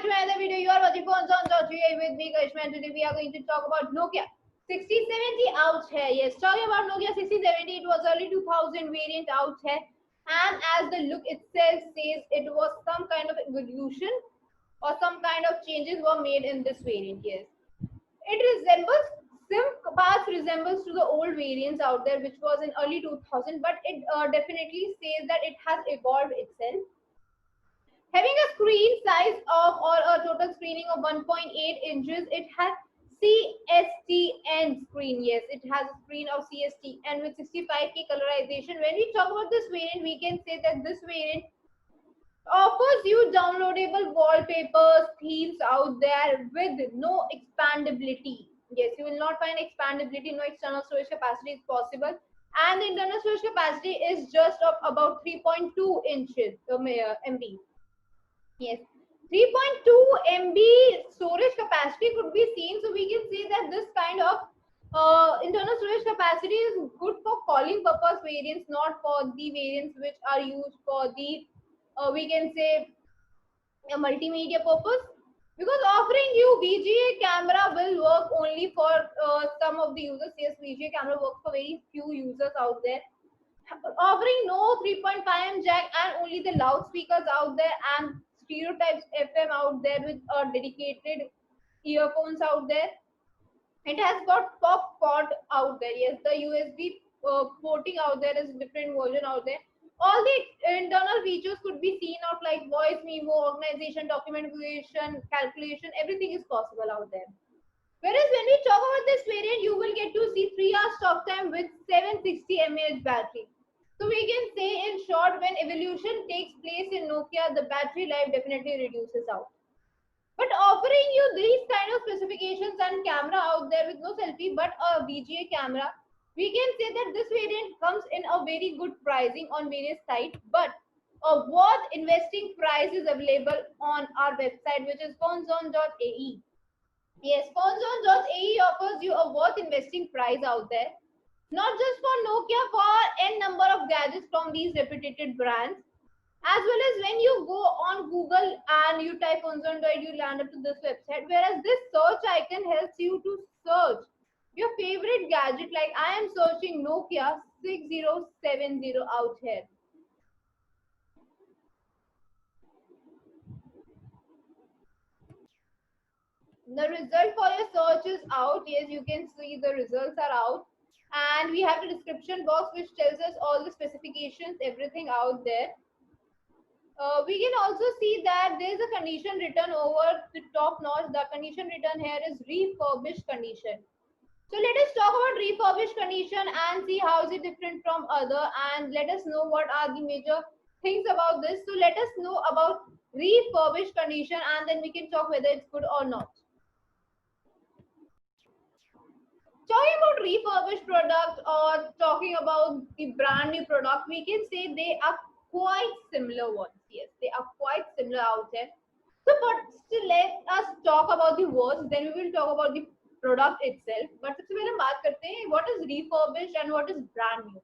to another video. You are watching Phones on Georgia with me, Karishma, and today we are going to talk about Nokia 6070 out here. Yes, talking about Nokia 6070, it was early 2000 variant out here, and as the look itself says, it was some kind of evolution or some kind of changes were made in this variant. Yes, it resembles some parts resembles to the old variants out there, which was in early 2000, but it definitely says that it has evolved itself. Having a screen size of or a total screening of 1.8 inches, it has CSTN screen. Yes, it has a screen of CSTN with 65K colorization. When we talk about this variant, we can say that this variant offers you downloadable wallpapers, themes out there with no expandability. Yes, you will not find expandability, no external storage capacity is possible. And the internal storage capacity is just of about 3.2 inches MB. Yes, 3.2 MB storage capacity could be seen. So we can say that this kind of internal storage capacity is good for calling purpose variants, not for the variants which are used for the we can say a multimedia purpose. Because offering you VGA camera will work only for some of the users. Yes, VGA camera works for very few users out there. Offering no 3.5 jack and only the loudspeakers out there and stereotypes FM out there with dedicated earphones out there. It has got pop port out there. Yes, the USB porting out there is different version out there. All the internal features could be seen out like voice memo, organization, document creation, calculation. Everything is possible out there. Whereas when we talk about this variant, you will get to see 3 hours talk time with 760 mAh battery. So we can say in short, when evolution takes place in Nokia, the battery life definitely reduces out. But offering you these kind of specifications and camera out there with no selfie but a VGA camera, we can say that this variant comes in a very good pricing on various sites, but a worth investing price is available on our website, which is phoneZone.ae. Yes, phoneZone.ae offers you a worth investing price out there, not just for Nokia, for n number of gadgets from these reputed brands. As well as when you go on Google and you type phoneZone.ae, you land up to this website. Whereas this search icon helps you to search your favorite gadget. Like I am searching Nokia 6070 out here. The result for your search is out. Yes, you can see the results are out, and we have the description box which tells us all the specifications, everything out there. We can also see that there is a condition written over the top notch. The condition written here is refurbished condition. So let us talk about refurbished condition and see how is it different from other, and let us know what are the major things about this. So let us know about refurbished condition, and then we can talk whether it's good or not. Talking about refurbished product or talking about the brand new product, we can say they are quite similar ones. Yes, they are quite similar out there. So first let us talk about the words, then we will talk about the product itself. But सबसे पहले हम बात करते हैं what is refurbished and what is brand new.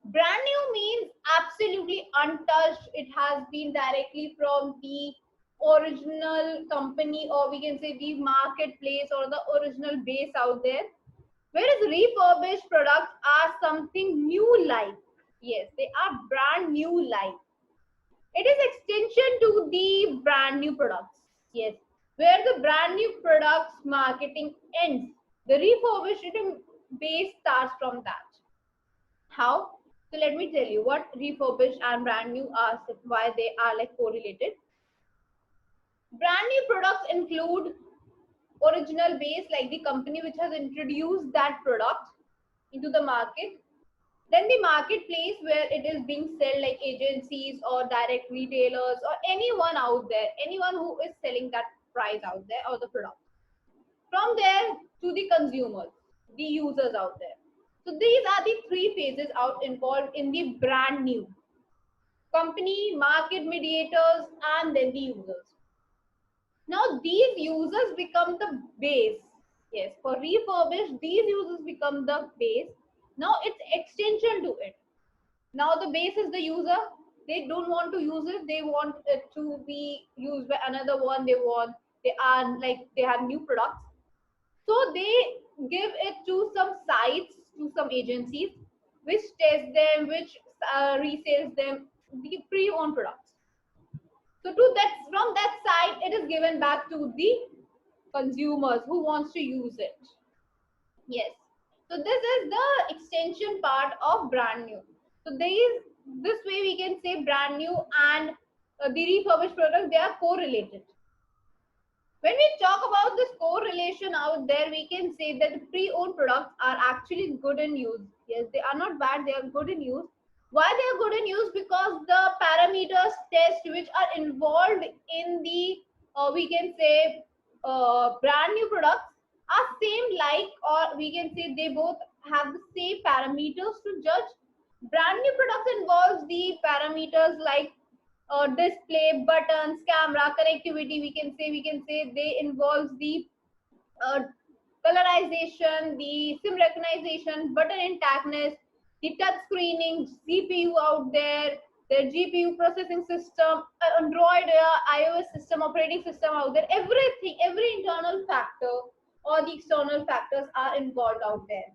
Brand new means absolutely untouched. It has been directly from the original company, or we can say the marketplace or the original base out there. Whereas refurbished products are something new like. Yes, they are brand new like. It is extension to the brand new products. Yes, where the brand new products marketing ends, the refurbished base starts from that. How? So let me tell you what refurbished and brand new are, why they are like correlated. Brand new products include original base, like the company which has introduced that product into the market. Then the marketplace where it is being sold, like agencies or direct retailers or anyone out there, anyone who is selling that price out there or the product. From there to the consumers, the users out there. So these are the three phases out involved in the brand new: company, market mediators, and then the users. Now these users become the base. Yes, for refurbished, these users become the base. Now it's extension to it. Now the base is the user. they don't want to use it, they want it to be used by another one, they are like they have new products, so they give it to some sites, to some agencies which test them, which resells them, the pre-owned products. So to that, from that side, it is given back to the consumers who wants to use it. Yes. So this is the extension part of brand new. So this way we can say brand new and the refurbished products, they are correlated. When we talk about this correlation out there, we can say that the pre-owned products are actually good in use. Yes, they are not bad, they are good in use. Why they are good in use? Because the parameters test which are involved in the, we can say, brand new products are same like, or we can say they both have the same parameters to judge. Brand new products involves the parameters like display, buttons, camera, connectivity. We can say they involves the uh, colorization, the sim recognition, button intactness, the touch screening, CPU out there, their GPU processing system, Android, iOS system, operating system out there. Everything, every internal factor or the external factors are involved out there.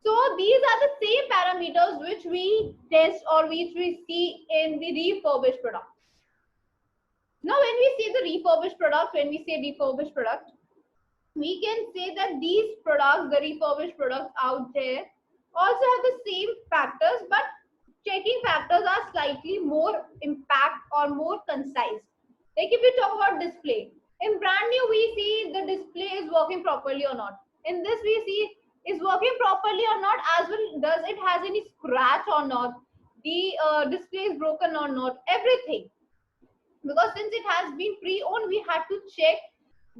So these are the same parameters which we test or which we see in the refurbished product. Now, when we say the refurbished product, we can say that these products, the refurbished products out there, also have the same factors, but checking factors are slightly more impact or more concise. Like if we talk about display, in brand new we see the display is working properly or not. In this we see is working properly or not, as well does it has any scratch or not, the display is broken or not, everything. Because since it has been pre-owned, we had to check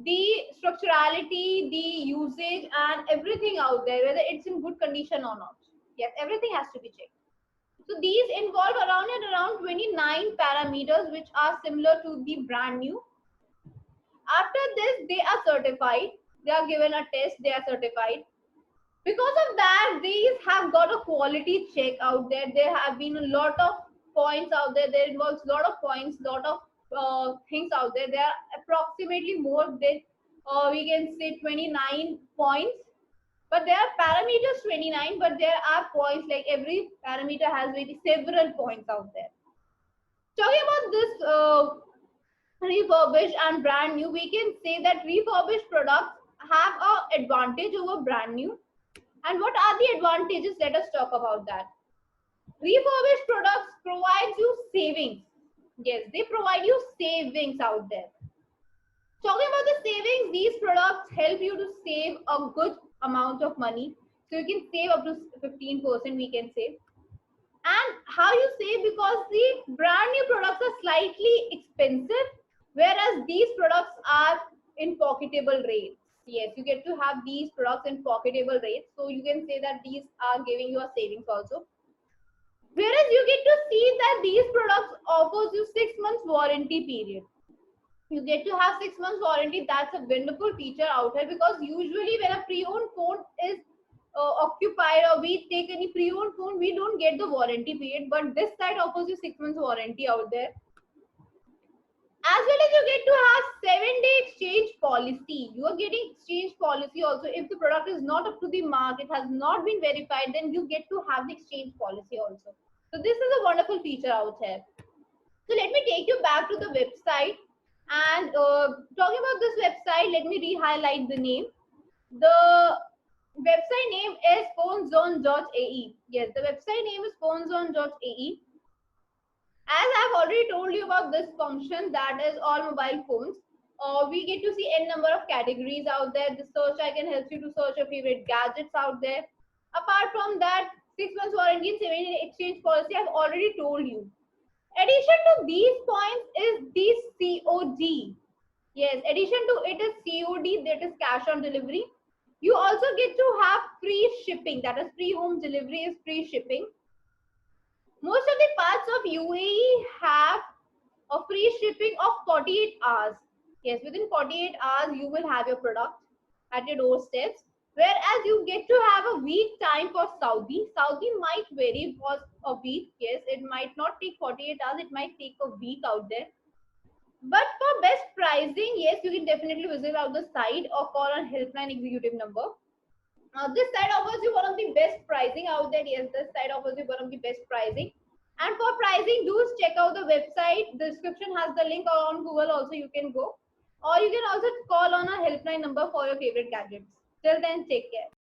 the structurality, the usage, and everything out there, whether it's in good condition or not. Yes, everything has to be checked. So these involve around 29 parameters which are similar to the brand new. After this, they are certified. They are given a test, they are certified. Because of that, these have got a quality check out there. There have been a lot of points out there. There involves a lot of points, lot of things out there. There are approximately more than we can say 29 points. But there are parameters 29, but there are points, like every parameter has very several points out there. Talking about this refurbished and brand new, we can say that refurbished products have an advantage over brand new. And what are the advantages? Let us talk about that. Refurbished products provides you savings. Yes, they provide you savings out there. Talking about the savings, these products help you to save a good amount of money. So you can save up to 15%, we can say. And how you save? Because the brand new products are slightly expensive, whereas these products are in pocketable rates. Yes, you get to have these products in pocketable rates. So you can say that these are giving you a savings also. Whereas you get to see that these products offers you 6 months warranty period. You get to have 6 months warranty. That's a wonderful feature out here, because usually when a pre-owned phone is occupied or we take any pre-owned phone, we don't get the warranty period, but this side offers you 6 months warranty out there. As well as you get to have 7-day exchange policy. You are getting exchange policy also. If the product is not up to the mark, it has not been verified, then you get to have the exchange policy also. So this is a wonderful feature out here. So let me take you back to the website. And talking about this website, let me re-highlight the name. The website name is phoneZone.ae. Yes, the website name is phoneZone.ae. As I've already told you about this function, that is all mobile phones. We get to see n number of categories out there. The search icon helps you to search your favorite gadgets out there. Apart from that, 6 months warranty and 7-day exchange policy, I've already told you. Addition to these points is the COD. Yes, addition to it is COD, that is cash on delivery. You also get to have free shipping, that is free home delivery is free shipping. Most of the parts of UAE have a free shipping of 48 hours. Yes, within 48 hours, you will have your product at your doorsteps. Whereas you get to have a week time for Saudi. Saudi might vary for a week. Yes, it might not take 48 hours. It might take a week out there. But for best pricing, yes, you can definitely visit out the site or call on helpline executive number. This site offers you one of the best pricing out there. Yes, this site offers you one of the best pricing. And for pricing, do check out the website. The description has the link, or on Google also you can go. Or you can also call on a helpline number for your favorite gadgets. Till then, take care.